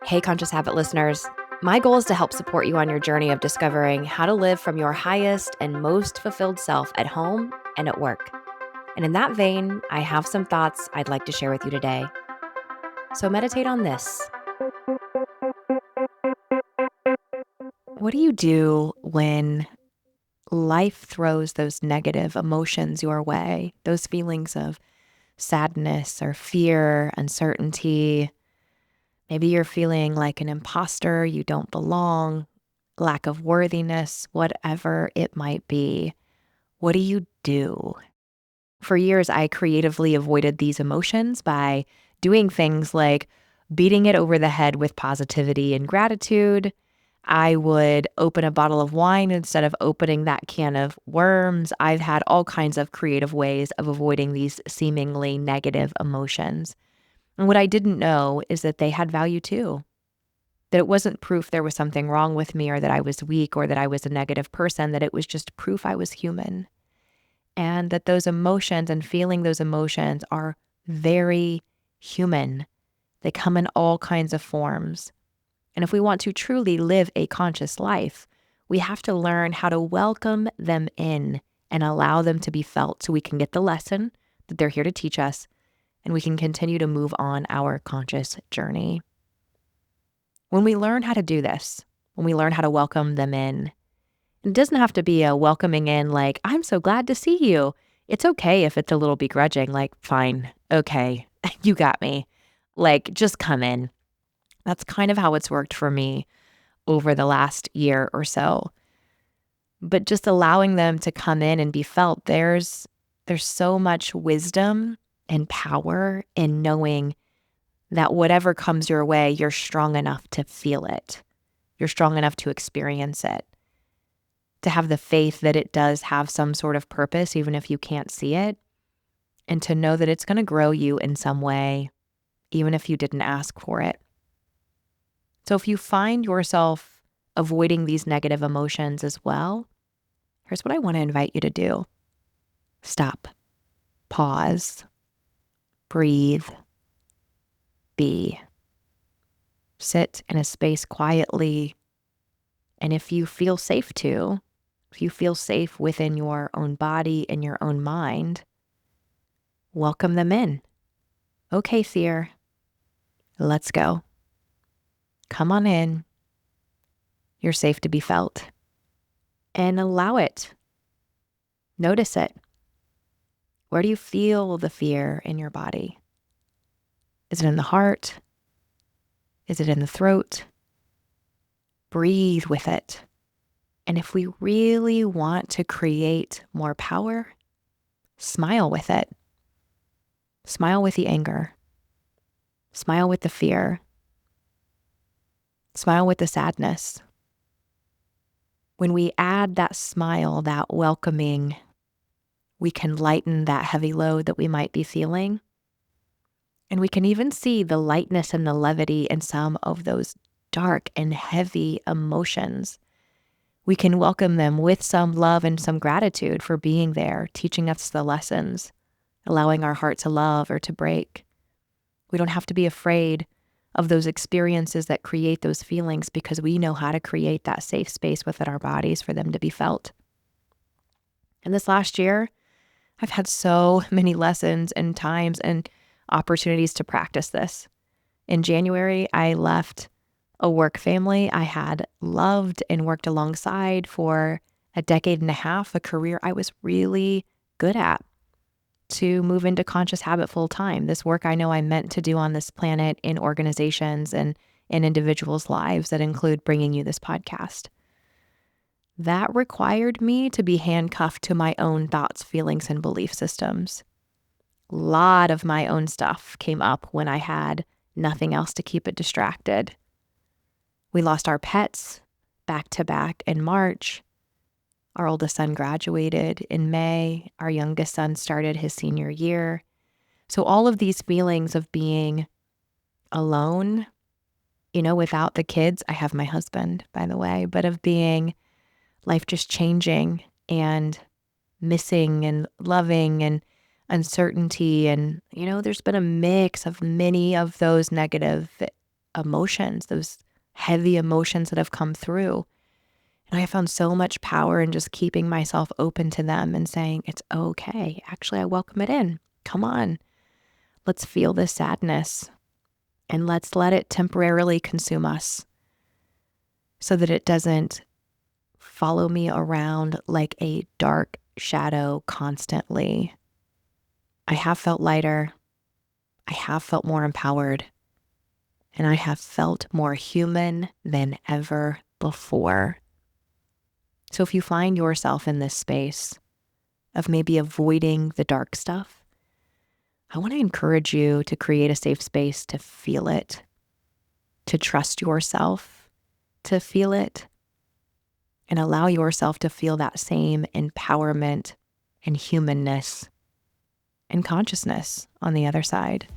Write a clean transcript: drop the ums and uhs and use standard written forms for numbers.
Hey, Conscious Habit listeners. My goal is to help support you on your journey of discovering how to live from your highest and most fulfilled self at home and at work. And in that vein, I have some thoughts I'd like to share with you today. So meditate on this. What do you do when life throws those negative emotions your way? Those feelings of sadness or fear, uncertainty. Maybe you're feeling like an imposter, you don't belong, lack of worthiness, whatever it might be. What do you do? For years, I creatively avoided these emotions by doing things like beating it over the head with positivity and gratitude. I would open a bottle of wine instead of opening that can of worms. I've had all kinds of creative ways of avoiding these seemingly negative emotions. And what I didn't know is that they had value too. That it wasn't proof there was something wrong with me or that I was weak or that I was a negative person, that it was just proof I was human. And that those emotions and feeling those emotions are very human. They come in all kinds of forms. And if we want to truly live a conscious life, we have to learn how to welcome them in and allow them to be felt so we can get the lesson that they're here to teach us and we can continue to move on our conscious journey. When we learn how to do this, when we learn how to welcome them in, it doesn't have to be a welcoming in like, I'm so glad to see you. It's okay if it's a little begrudging, like, fine, okay, you got me. Like, just come in. That's kind of how it's worked for me over the last year or so. But just allowing them to come in and be felt, there's so much wisdom and power in knowing that whatever comes your way, you're strong enough to feel it. You're strong enough to experience it, to have the faith that it does have some sort of purpose, even if you can't see it, and to know that it's going to grow you in some way, even if you didn't ask for it. So if you find yourself avoiding these negative emotions as well, here's what I want to invite you to do. Stop, pause, breathe, be. Sit in a space quietly. And if you feel safe to, if you feel safe within your own body and your own mind, welcome them in. Okay, fear, let's go. Come on in. You're safe to be felt. And allow it. Notice it. Where do you feel the fear in your body? Is it in the heart? Is it in the throat? Breathe with it. And if we really want to create more power, smile with it. Smile with the anger. Smile with the fear. Smile with the sadness. When we add that smile, that welcoming, we can lighten that heavy load that we might be feeling. And we can even see the lightness and the levity in some of those dark and heavy emotions. We can welcome them with some love and some gratitude for being there, teaching us the lessons, allowing our heart to love or to break. We don't have to be afraid of those experiences that create those feelings because we know how to create that safe space within our bodies for them to be felt. And this last year, I've had so many lessons and times and opportunities to practice this. In January, I left a work family I had loved and worked alongside for a decade and a half, a career I was really good at, to move into conscious habit full time. This work I know I'm meant to do on this planet in organizations and in individuals' lives that include bringing you this podcast. That required me to be handcuffed to my own thoughts, feelings, and belief systems. A lot of my own stuff came up when I had nothing else to keep it distracted. We lost our pets back to back in March. Our oldest son graduated in May. Our youngest son started his senior year. So all of these feelings of being alone, without the kids, I have my husband, by the way, but of being life just changing and missing and loving and uncertainty. And, there's been a mix of many of those negative emotions, those heavy emotions that have come through. And I found so much power in just keeping myself open to them and saying, it's okay. Actually, I welcome it in. Come on, let's feel this sadness and let's let it temporarily consume us so that it doesn't follow me around like a dark shadow constantly. I have felt lighter. I have felt more empowered. And I have felt more human than ever before. So if you find yourself in this space of maybe avoiding the dark stuff, I want to encourage you to create a safe space to feel it, to trust yourself to feel it, and allow yourself to feel that same empowerment and humanness and consciousness on the other side.